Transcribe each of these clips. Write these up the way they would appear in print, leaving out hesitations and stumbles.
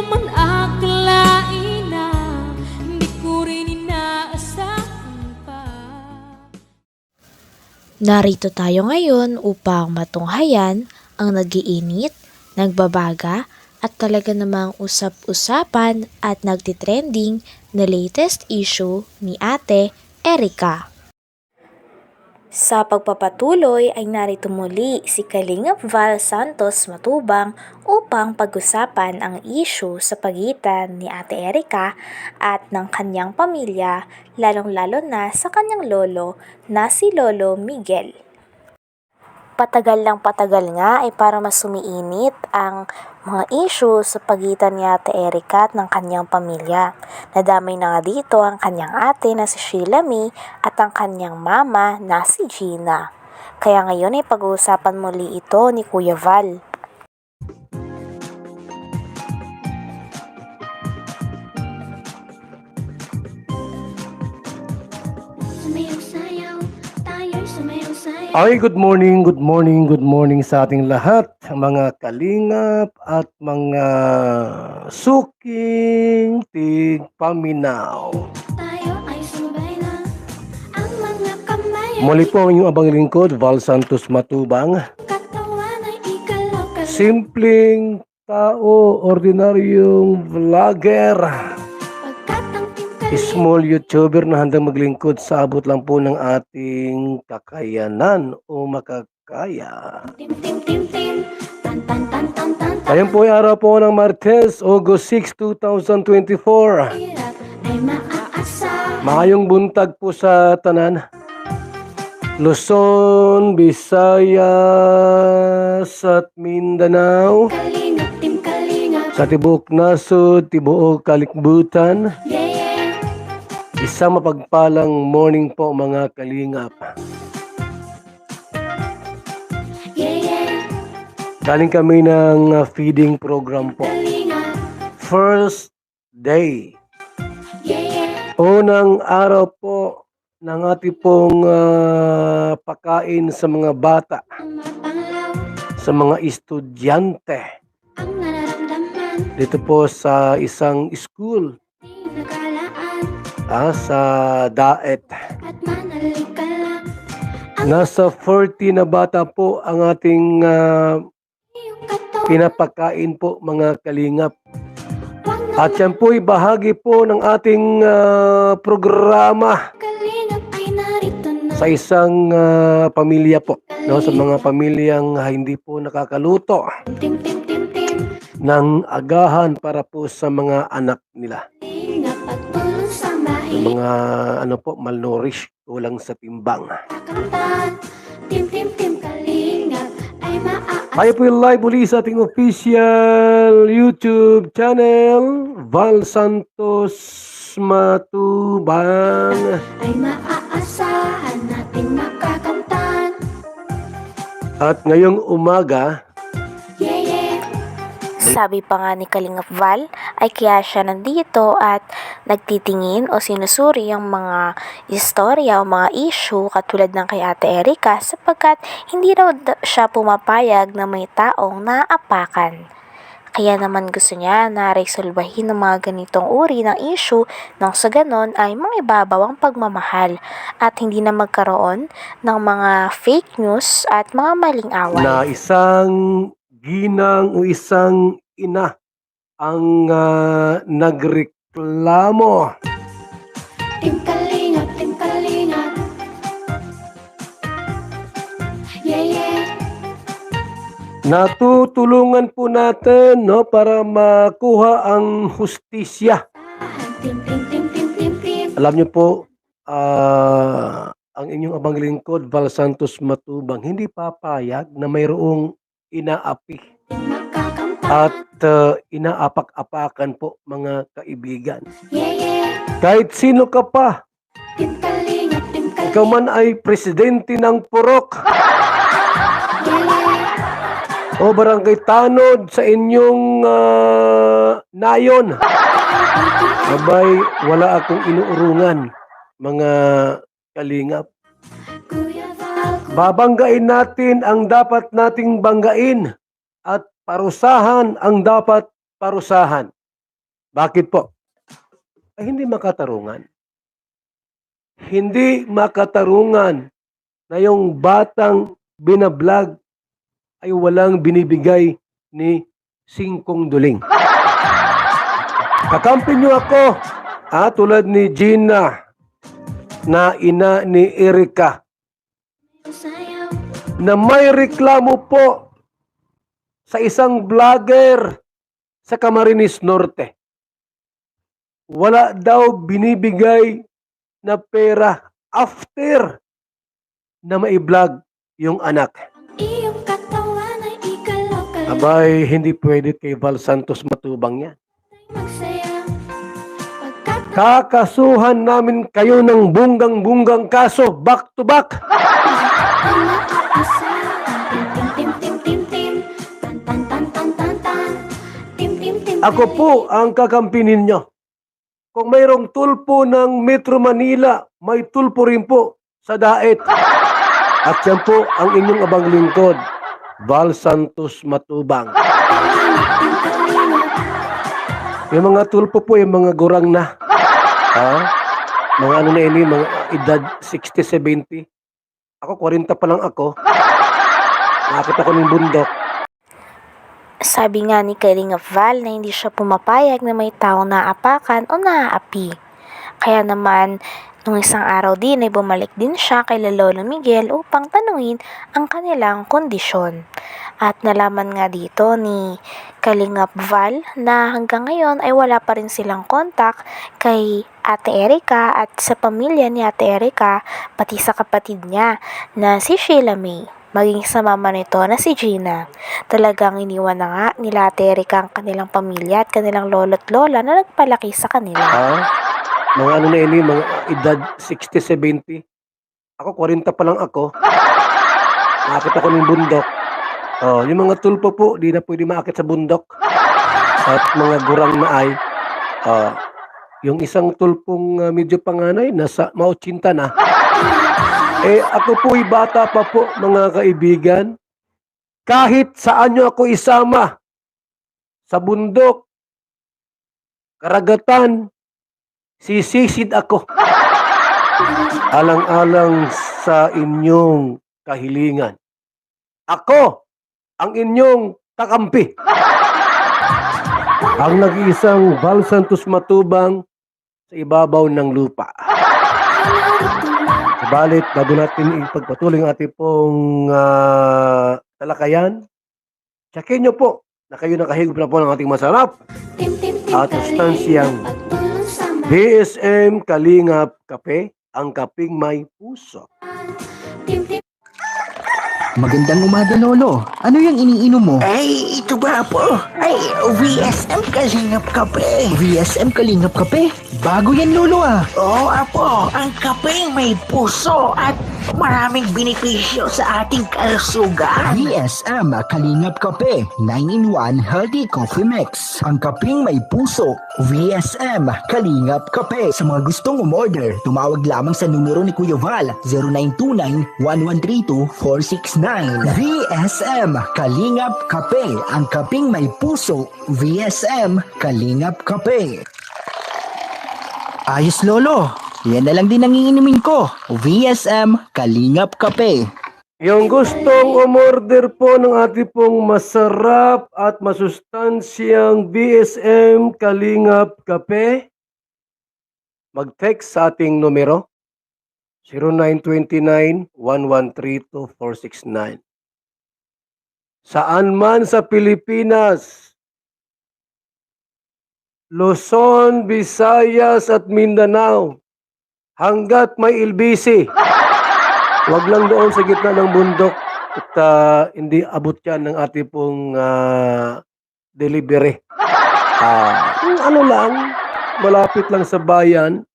man akalain na di ko rin inaasahan pa. Narito tayo ngayon upang matunghayan ang nagiinit, nagbabaga at talaga namang usap-usapan at nagtitrending na latest issue ni Ate Erica. Sa pagpapatuloy ay narito muli si Kalingap Val Santos Matubang upang pag-usapan ang issue sa pagitan ni Ate Erica at ng kanyang pamilya, lalong-lalo na sa kanyang lolo na si Lolo Miguel. Patagal nga ay para mas sumiinit ang mga issue sa pagitan ni Ate Erica at ng kanyang pamilya. Nadamay na nga dito ang kanyang ate na si Sheila May at ang kanyang mama na si Gina. Kaya ngayon ay pag-uusapan muli ito ni Kuya Val. Ay, good morning sa ating lahat, mga kalingap at mga suking tigpaminaw. Muli po ang inyong abang lingkod, Val Santos Matubang. Simpleng tao, ordinaryong vlogger, small YouTuber na handang maglingkod sa abot lang po ng ating kakayanan o makakaya. Ngayon po ay araw po ng Martes, August 6, 2024. Maayong buntag po sa tanan. Luzon, Visayas at Mindanao. Sa tibuok nasod, tibuok kalikbutan. Isang mapagpalang morning po mga kalingap. Galing kami ng feeding program po. First day. Unang araw po ng ating pong pakain sa mga bata, sa mga estudyante. Dito po sa isang school. Sa Daet. Nasa 40 na bata po ang ating pinapakain po mga kalingap. At yan po ay bahagi po ng ating programa sa isang pamilya po. No? Sa mga pamilyang hindi po nakakaluto ng agahan para po sa mga anak nila. Yung mga malnourished, kulang sa timbang. Tayo po yung live muli sa ating official YouTube channel, Val Santos Matubang. Ay maaasahan natin makakamtan. At ngayong umaga, Sabi pa nga ni Kalingap Val ay kaya siya nandito at nagtitingin o sinusuri ang mga istorya o mga issue katulad ng kay Ate Erica sapagkat hindi raw siya pumapayag na may taong naapakan. Kaya naman gusto niya na resolbahin ng mga ganitong uri ng issue nang sa ganon ay mangibabaw ang pagmamahal at hindi na magkaroon ng mga fake news at mga maling away. na isang ginang o isang ina ang nagreklamo. Tim Kalingap. Natutulungan po natin para makuha ang hustisya. Alam niyo po, ang inyong abang lingkod, Val Santos Matubang, hindi papayag na mayroong inaapi at inaapak-apakan po mga kaibigan. Kahit sino ka pa, ikaw man ay presidente ng Purok o barangay tanod sa inyong nayon, abay wala akong inuurungan mga kalingap. Babanggain natin ang dapat nating banggain at parusahan ang dapat parusahan. Bakit po? Ay, hindi makatarungan. Hindi makatarungan na yung batang binablog ay walang binibigay ni Singkong Duling. Kakampi niyo ako, tulad ni Gina na ina ni Erika Sayaw, na may reklamo po sa isang vlogger sa Camarines Norte. Wala daw binibigay na pera after na mai-vlog yung anak. iyong katawan ay ikalaw-kalaw. Abay, hindi pwede kay Val Santos Matubang yan. Magsaya, pagkat Kakasuhan namin kayo ng bunggang-bunggang kaso back to back. ay maaasahan. Tim-tim-tim-tim-tim, tan-tan-tan-tan-tan-tan. Tim-tim-tim. Ako po ang kakampi ninyo. Kung mayroong tulpo ng Metro Manila, may tulpo rin po sa Daet. At yan po ang inyong abang lingkod, Val Santos Matubang. Yung mga tulpo po, yung mga gurang na. Mga ano na ini, mga edad 60-70. Ako, 40 pa lang ako. Nakakita ko ng bundok. Sabi nga ni Kalinga Val na hindi siya pumapayag na may taong naapakan o naaapi. Kaya naman, nung isang araw din ay bumalik din siya kay Lolo Miguel upang tanungin ang kanilang kondisyon. At nalaman nga dito ni Kalingap Val na hanggang ngayon ay wala pa rin silang kontak kay Ate Erika at sa pamilya ni Ate Erika, pati sa kapatid niya na si Sheila May. Maging sa mama nito na si Gina. Talagang iniwan na nga nila Ate Erika ang kanilang pamilya at kanilang lolo't lola na nagpalaki sa kanila. Mga ano na ini, mga edad 60-70. Ako, 40 pa lang ako. Nakakita ko ng bundok. Yung mga tulpo po, di na pwede maakit sa bundok. At mga gurang na ay, yung isang tulpong medyo panganay, nasa mautsinta na. Ako po'y bata pa po, mga kaibigan. Kahit saan nyo ako isama, sa bundok, karagatan, sisisid ako. Alang-alang sa inyong kahilingan. Ako, ang inyong kakampi. Ang nag-iisang Val Santos Matubang sa ibabaw ng lupa. Subalit, bago natin ipagpatuloy ang ating pong talakayan, tsakin nyo po na kayo nakahigop na po ng ating masarap at sustansyang BSM Kalingap Kape, ang kaping may puso. Magandang umaga, Lolo. Ano yung iniinom mo? Ay, ito ba po? Ay, VSM Kalingap Kape. VSM Kalingap Kape? Bago yan, Lolo ah. Oo, apo. Ang kapeng may puso at maraming benepisyo sa ating kalusugan. VSM Kalingap Kape, 9-in-1 Healthy Coffee Mix. Ang kaping may puso, VSM Kalingap Kape. Sa mga gustong umorder, tumawag lamang sa numero ni Kuya Val, 0929-1132-469. VSM Kalingap Kape, ang kaping may puso, VSM Kalingap Kape. Ayos, Lolo. Yan na lang din ang iinumin ko. VSM Kalingap Kape. Yung gustong umorder po ng ating pong masarap at masustansyang BSM Kalingap Kape, mag-text sa ating numero 0929-1132-469. Saan man sa Pilipinas, Luzon, Visayas at Mindanao, hanggat may ilbisi, wag lang doon sa gitna ng bundok at hindi abot yan ng ating pong delivery. Kung ano lang, malapit lang sa bayan.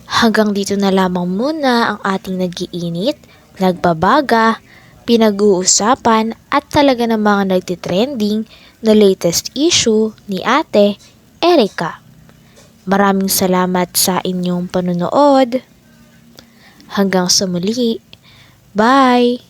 Hanggang dito na lamang muna ang ating nag-iinit, nagbabaga, pinag-uusapan at talaga ng mga nagtitrending na latest issue ni Ate Erika. Maraming salamat sa inyong panunood. Hanggang sa muli. Bye!